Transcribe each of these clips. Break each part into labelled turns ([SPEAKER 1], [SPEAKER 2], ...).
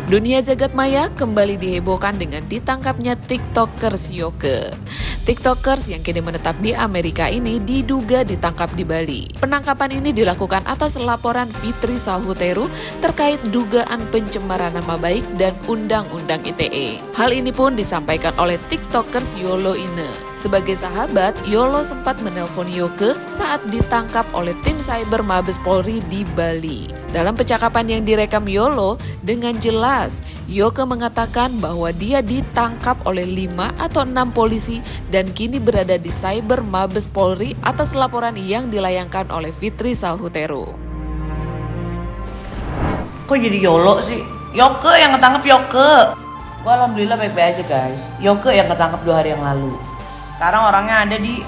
[SPEAKER 1] Dunia jagat maya kembali dihebohkan dengan ditangkapnya TikTokers Yoke. TikTokers yang kini menetap di Amerika ini diduga ditangkap di Bali. Penangkapan ini dilakukan atas laporan Fitri Salhuteru terkait dugaan pencemaran nama baik dan Undang-Undang ITE. Hal ini pun disampaikan oleh TikTokers Yolo Ine. Sebagai sahabat, Yolo sempat menelpon Yoke saat ditangkap oleh tim cyber Mabes Polri di Bali. Dalam percakapan yang direkam Yolo, dengan jelas Yoke mengatakan bahwa dia ditangkap oleh 5 atau 6 polisi dan kini berada di cyber Mabes Polri atas laporan yang dilayangkan oleh Fitri Salhuteru.
[SPEAKER 2] Kok jadi Yolo sih? Yoke yang ketangkep Yoke. Gua alhamdulillah baik-baik aja guys. Yoke yang ketangkep 2 hari yang lalu. Sekarang orangnya ada di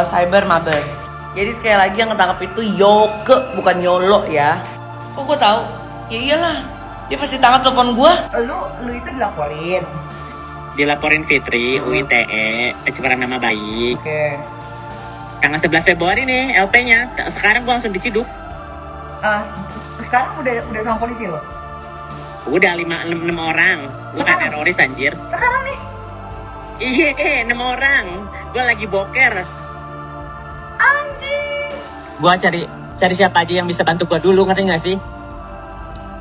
[SPEAKER 2] cyber Mabes. Jadi sekali lagi yang ketangkep itu Yoke, bukan Yolo ya. Kok gue tahu? Ya iyalah, dia pasti tangkap telepon gue.
[SPEAKER 3] Lu itu dilaporin.
[SPEAKER 4] Dilaporin Fitri, UITE, pencemaran nama baik.
[SPEAKER 3] Oke.
[SPEAKER 4] Tanggal 11 Februari nih LP-nya. Sekarang gue langsung diciduk.
[SPEAKER 3] Sekarang udah sama polisi lo?
[SPEAKER 4] Udah 5-6 orang. Bukan teroris anjir.
[SPEAKER 3] Sekarang nih?
[SPEAKER 4] Iya, 6 orang. Gue lagi boker.
[SPEAKER 3] Anjing.
[SPEAKER 4] Gue cari siapa aja yang bisa bantu gue dulu, ngerti gak sih?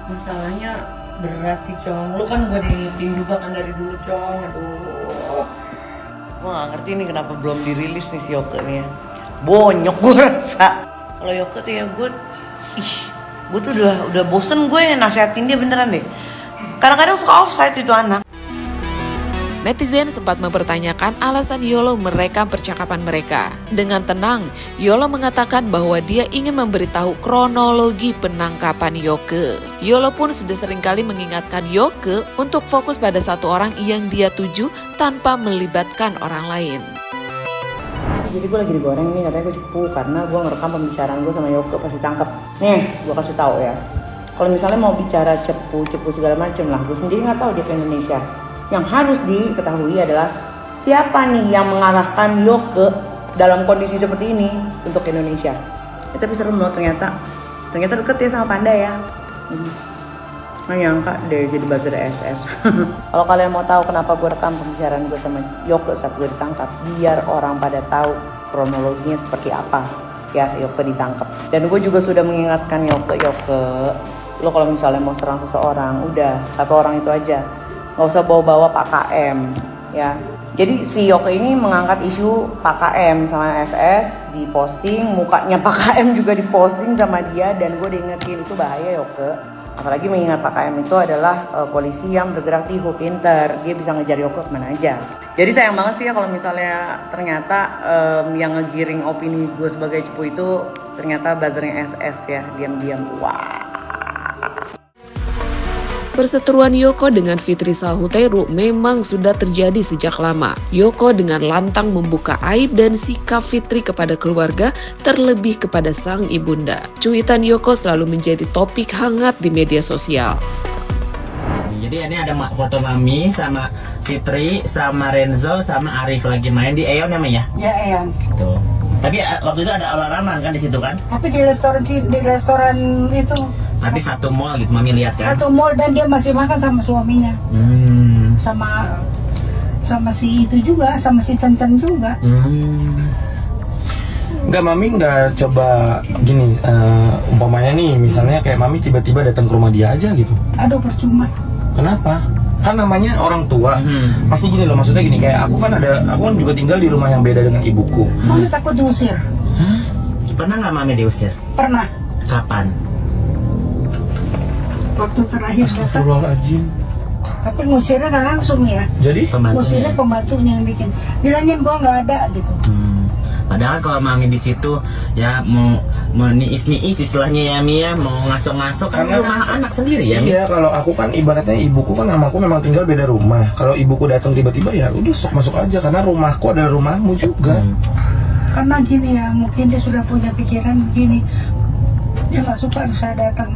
[SPEAKER 3] Masalahnya berat sih, Cong. Lu kan gue diingetin juga kan dari dulu, Cong. Aduh.
[SPEAKER 2] Gue gak ngerti nih kenapa belum dirilis nih si Yoke nih ya. Bonyok gue rasa. Kalau Yoke tuh ya gue tuh udah bosen gue nasihatin dia beneran deh. Kadang-kadang suka offside itu anak.
[SPEAKER 1] Netizen sempat mempertanyakan alasan Yolo merekam percakapan mereka. Dengan tenang, Yolo mengatakan bahwa dia ingin memberitahu kronologi penangkapan Yoke. Yolo pun sudah seringkali mengingatkan Yoke untuk fokus pada satu orang yang dia tuju tanpa melibatkan orang lain.
[SPEAKER 3] Jadi gue lagi digoreng nih, katanya gue cepu karena gue ngerekam pembicaraan gue sama Yoke pas ditangkap. Nih, gue kasih tahu ya. Kalau misalnya mau bicara cepu segala macem lah, gue sendiri nggak tahu dia ke Indonesia. Yang harus diketahui adalah siapa nih yang mengarahkan Yoke dalam kondisi seperti ini untuk Indonesia. Tapi serem loh ternyata deket ya sama Panda ya. Nggak nyangka deh jadi buzzer SS. Kalau kalian mau tahu kenapa gue rekam pembicaraan gue sama Yoke saat gue ditangkap, biar orang pada tahu kronologinya seperti apa ya Yoke ditangkap. Dan gue juga sudah mengingatkan Yoke, lo kalau misalnya mau serang seseorang, udah satu orang itu aja. Nggak usah bawa-bawa Pak KM ya. Jadi si Yoke ini mengangkat isu Pak KM sama FS, diposting, mukanya Pak KM juga diposting sama dia, dan gue diingetin itu bahaya Yoke. Apalagi mengingat Pak KM itu adalah polisi yang bergerak di Pinter, dia bisa ngejar Yoke kemana aja. Jadi sayang banget sih ya kalau misalnya ternyata yang ngegiring opini gue sebagai cepu itu ternyata buzzernya SS ya, diam-diam. Wah.
[SPEAKER 1] Perseteruan Yoko dengan Fitri Salhuteru memang sudah terjadi sejak lama. Yoko dengan lantang membuka aib dan sikap Fitri kepada keluarga, terlebih kepada sang ibunda. Cuitan Yoko selalu menjadi topik hangat di media sosial.
[SPEAKER 4] Jadi ini ada foto Mami sama Fitri sama Renzo sama Arif lagi main di Eon namanya.
[SPEAKER 3] Ya Eyang.
[SPEAKER 4] Tuh. Tapi waktu itu ada olahraga kan di situ kan?
[SPEAKER 3] Tapi di restoran itu.
[SPEAKER 4] Tapi satu mall gitu Mami lihat kan?
[SPEAKER 3] Satu mall dan dia masih makan sama suaminya. Sama si itu juga, sama si Centen juga.
[SPEAKER 5] Enggak, Mami nggak coba gini, umpamanya nih misalnya kayak Mami tiba-tiba datang ke rumah dia aja gitu.
[SPEAKER 3] Aduh percuma.
[SPEAKER 5] Kenapa? Kan namanya orang tua. Pasti gini loh, maksudnya gini, kayak aku kan juga tinggal di rumah yang beda dengan ibuku.
[SPEAKER 3] Mami takut diusir.
[SPEAKER 4] Pernah nggak Mami diusir?
[SPEAKER 3] Pernah.
[SPEAKER 4] Kapan?
[SPEAKER 3] Waktu terakhir datang.
[SPEAKER 5] Astagfirullahaladzim.
[SPEAKER 3] Tapi ngusirnya nggak langsung ya.
[SPEAKER 5] Jadi?
[SPEAKER 3] Ngusirnya pembantunya yang bikin. Bilangin gua nggak ada gitu.
[SPEAKER 4] Padahal kalau Mami di situ ya mau niis istilahnya ya Mia, mau ngasok kan rumah anak sendiri ya.
[SPEAKER 5] Iya, kalau aku kan ibaratnya ibuku kan sama aku memang tinggal beda rumah. Kalau ibuku datang tiba-tiba ya udah sok masuk aja karena rumahku adalah rumahmu juga.
[SPEAKER 3] Karena gini ya, mungkin dia sudah punya pikiran begini. Dia nggak suka saya datang.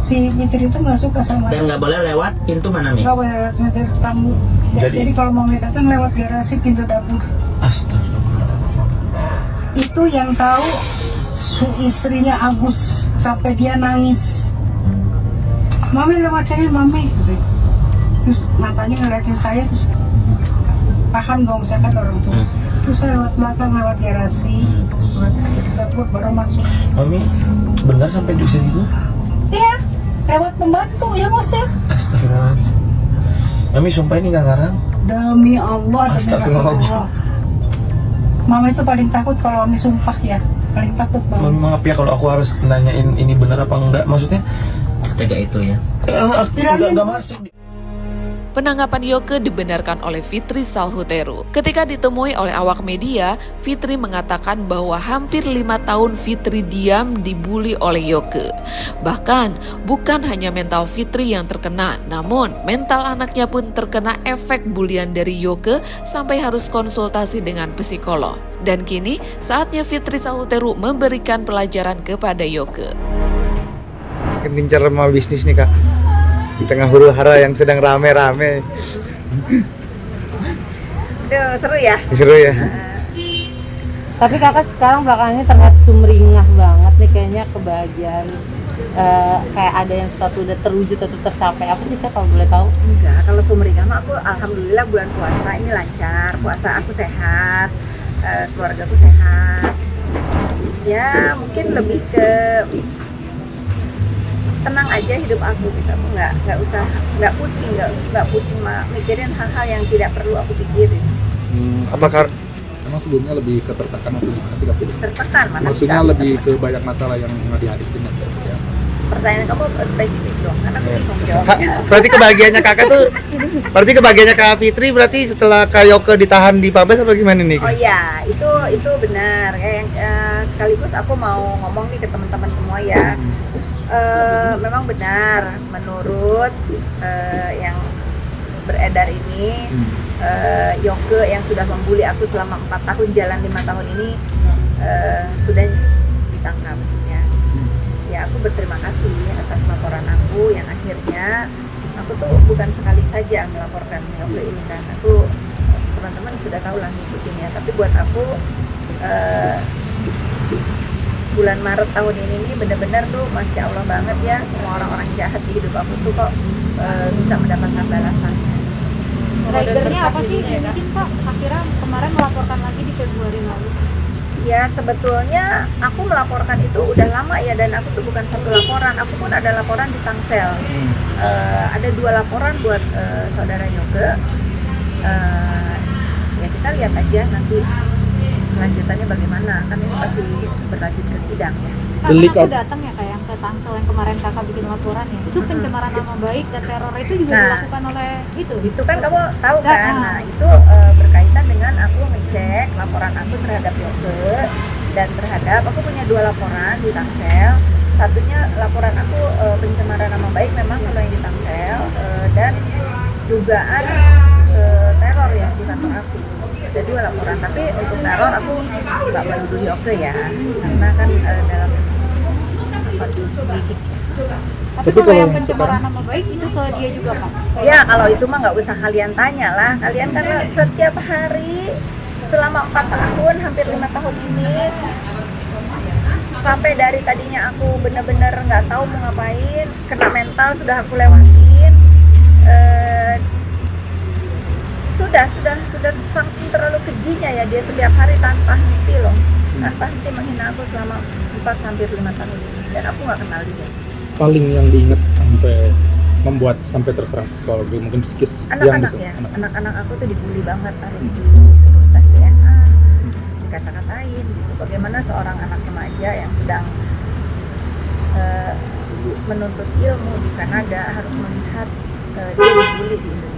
[SPEAKER 3] Si Fitri itu nggak suka sama.
[SPEAKER 4] Dan nggak boleh lewat pintu mana Mi?
[SPEAKER 3] Nggak boleh lewat pintu tamu. Jadi kalau mau datang lewat garasi pintu dapur.
[SPEAKER 5] Astagfirullah.
[SPEAKER 3] Itu yang tahu istrinya Agus sampai dia nangis.
[SPEAKER 6] Mami lewat saya, Mami. Terus matanya ngeliatin saya, terus paham dong, saya kan orang tua. Terus saya lewat belakang, lewat garasi, terus lewat dapur, baru masuk.
[SPEAKER 5] Mami, benar sampai diusir gitu?
[SPEAKER 6] Iya, lewat pembantu ya Mas ya.
[SPEAKER 5] Astagfirullahaladzim. Mami sumpah ini gak ngarang?
[SPEAKER 6] Demi Allah, demi
[SPEAKER 5] Astagfirullah.
[SPEAKER 6] Rasulullah. Mama itu paling takut kalau Mami sumpah ya. Paling takut
[SPEAKER 5] Mami
[SPEAKER 6] Mami.
[SPEAKER 5] maaf ya kalau aku harus nanyain ini benar apa enggak. Maksudnya
[SPEAKER 4] Tega itu ya.
[SPEAKER 5] enggak masuk.
[SPEAKER 1] Penangkapan Yoke dibenarkan oleh Fitri Salhuteru. Ketika ditemui oleh awak media, Fitri mengatakan bahwa hampir 5 tahun Fitri diam dibully oleh Yoke. Bahkan, bukan hanya mental Fitri yang terkena, namun mental anaknya pun terkena efek bulian dari Yoke sampai harus konsultasi dengan psikolog. Dan kini, saatnya Fitri Salhuteru memberikan pelajaran kepada Yoke.
[SPEAKER 7] Gencar sama bisnis nih kak, di tengah huru hara yang sedang rame-rame.
[SPEAKER 8] Aduh, seru ya.
[SPEAKER 7] Seru ya.
[SPEAKER 8] Tapi kakak sekarang belakangan ini terlihat sumringah banget nih, kayaknya kebahagiaan. Kayak ada yang sesuatu udah terwujud atau tercapai. Apa sih kak kalau boleh tahu?
[SPEAKER 9] Enggak, kalau sumringah mah aku alhamdulillah bulan puasa ini lancar, puasa aku sehat, keluarga aku sehat. Ya mungkin lebih ke tenang aja hidup aku gitu. Aku nggak pusing mikirin hal-hal yang tidak perlu aku pikirin.
[SPEAKER 7] Apakah
[SPEAKER 10] Emang sebelumnya lebih ke tertekan atau gimana sih kak?
[SPEAKER 9] Tertekan mana
[SPEAKER 10] Maksudnya
[SPEAKER 9] bisa
[SPEAKER 10] lebih
[SPEAKER 9] tertekan.
[SPEAKER 10] ke banyak masalah yang dihadapin atau seperti apa?
[SPEAKER 9] Pertanyaan kamu spesifik dong, karena aku bingung jawabnya.
[SPEAKER 7] berarti kebahagiaannya kakak tuh, berarti kebahagiaannya Kak Fitri berarti setelah Kak Yoke ditahan di Pabes apa gimana nih?
[SPEAKER 9] Oh iya, itu benar. Kayak sekaligus aku mau ngomong nih ke teman-teman semua ya. Memang benar menurut yang beredar ini, Yoke yang sudah membuli aku selama 4 tahun, jalan 5 tahun ini sudah ditangkap ya. Ya aku berterima kasih atas laporan aku yang akhirnya aku tuh bukan sekali saja melaporkan Yoke ini kan. Aku teman-teman sudah tahu lah ngikutin ya, tapi buat aku bulan Maret tahun ini nih bener-bener tuh Masya Allah banget ya, semua orang-orang jahat di hidup aku tuh kok bisa mendapatkan balasannya.
[SPEAKER 11] Triggernya apa sih yang bikin Pak akhirnya kemarin melaporkan lagi di Februari lalu?
[SPEAKER 9] Ya sebetulnya aku melaporkan itu udah lama ya, dan aku tuh bukan satu laporan, aku pun ada laporan di Tangsel. Ada 2 laporan buat saudara Yoke. Ya kita lihat aja nanti kelanjutannya bagaimana, kan ini pasti berlanjut ke sidang ya.
[SPEAKER 10] Delik
[SPEAKER 11] Aku datang ya kayak yang ke Tangsel yang kemarin kakak bikin laporan ya, itu pencemaran nama baik dan teror itu juga dilakukan oleh itu
[SPEAKER 9] kan kamu tahu kan. Nah itu berkaitan dengan aku ngecek laporan aku terhadap Yoke dan terhadap aku punya 2 laporan di Tangsel. Satunya laporan aku pencemaran nama baik memang kalau yang di Tangsel, dan dugaan teror ya di kantor aku. Ada 2 laporan, tapi untuk teror aku nggak menuduh Yoke ya, karena kan dalam politik ya.
[SPEAKER 11] Tapi kalau yang pencemaran nama baik itu ke dia juga Pak?
[SPEAKER 9] Ya kalau itu mah nggak usah kalian tanya lah, kalian kan setiap hari selama 4 tahun, hampir 5 tahun ini, sampai dari tadinya aku bener-bener nggak tahu mau ngapain, kena mental sudah aku lewatin. Sudah saking terlalu kejinya ya dia setiap hari tanpa henti loh, tanpa henti menghina aku selama 4 hampir 5 tahun ini, dan aku nggak kenal dia.
[SPEAKER 10] Paling yang diingat sampai membuat sampai terserang psikologi, mungkin psikis yang
[SPEAKER 9] Anak-anak
[SPEAKER 10] bisa.
[SPEAKER 9] ya, anak-anak aku tuh dibully banget, harus disuruh tes DNA, dikata-katain gitu. Bagaimana seorang anak remaja yang sedang menuntut ilmu di Kanada harus melihat dia dibully di Indonesia.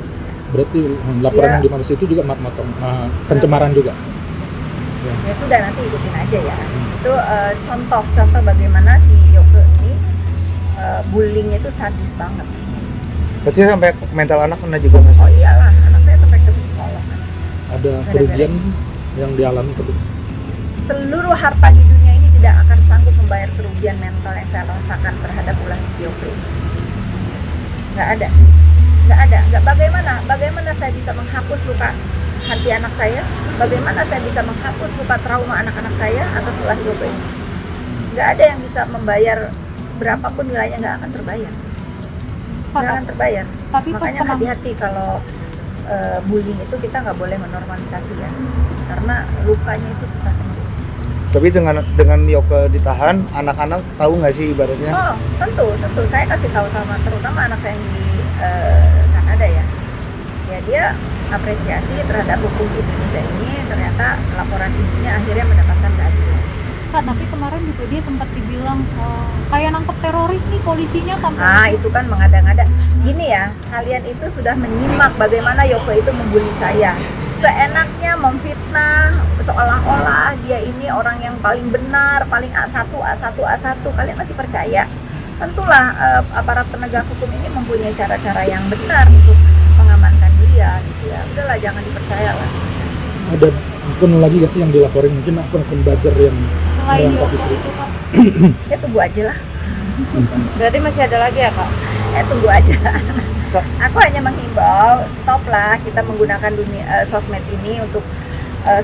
[SPEAKER 10] Berarti laporan yang di Mabes itu juga pencemaran juga.
[SPEAKER 9] Ya sudah, nanti ikutin aja ya. Itu contoh bagaimana si Yoke ini bullyingnya itu sadis banget.
[SPEAKER 7] Berarti sampai mental anak kena juga nggak sih?
[SPEAKER 9] Oh iyalah, anak saya sampai ke psikolog kan.
[SPEAKER 10] Ada kerugian yang dialami
[SPEAKER 9] Seluruh harta di dunia ini tidak akan sanggup membayar kerugian mental yang saya rasakan terhadap ulah si Yoke ini. Nggak ada. Bagaimana saya bisa menghapus luka hati anak saya? Bagaimana saya bisa menghapus luka trauma anak-anak saya atas ulah Yoke ini? Nggak ada yang bisa membayar, berapapun nilainya nggak akan terbayar. nggak akan terbayar.
[SPEAKER 11] Tapi pas
[SPEAKER 9] Makanya hati-hati kalau bullying itu kita nggak boleh menormalisasi ya, karena lukanya itu susah sembuh.
[SPEAKER 7] Tapi dengan Yoke ditahan, anak-anak tahu nggak sih ibaratnya?
[SPEAKER 9] Oh, tentu. Saya kasih tahu sama terutama anak saya yang di Kanada ya. Ya dia apresiasi terhadap hukum Indonesia ini, ternyata laporan ibunya akhirnya mendapatkan keadilan.
[SPEAKER 11] Kak, tapi kemarin juga dia sempat dibilang kayak nangkep teroris nih polisinya sampai.
[SPEAKER 9] Nah, itu kan mengada-ngada. Gini ya, kalian itu sudah menyimak bagaimana Yoke itu membuli saya. Seenaknya memfitnah, seolah-olah dia ini orang yang paling benar, paling A1. Kalian masih percaya? Tentulah aparat penegak hukum ini mempunyai cara-cara yang benar untuk mengamankan dia gitu ya. Udahlah, jangan dipercaya lah.
[SPEAKER 10] Ada akun lagi gak sih yang dilaporin? Mungkin akun buzzer yang
[SPEAKER 11] Selain
[SPEAKER 10] merangkap
[SPEAKER 11] Yoke
[SPEAKER 10] itu.
[SPEAKER 11] itu, Kak.
[SPEAKER 9] Ya tunggu aja lah.
[SPEAKER 8] Berarti masih ada lagi ya Kak?
[SPEAKER 9] Tunggu aja. Aku hanya menghimbau, stop lah kita menggunakan dunia sosmed ini untuk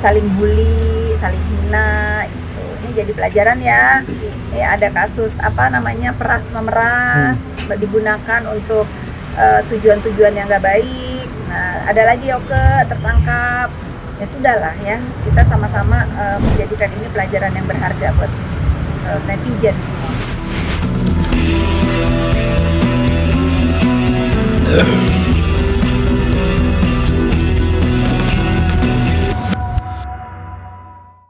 [SPEAKER 9] saling bully, saling hina gitu. Ini jadi pelajaran ya. Ini ada kasus peras memeras digunakan untuk tujuan-tujuan yang nggak baik. Nah, ada lagi Yoke tertangkap. Ya sudahlah ya, kita sama-sama menjadikan ini pelajaran yang berharga buat netizen semua.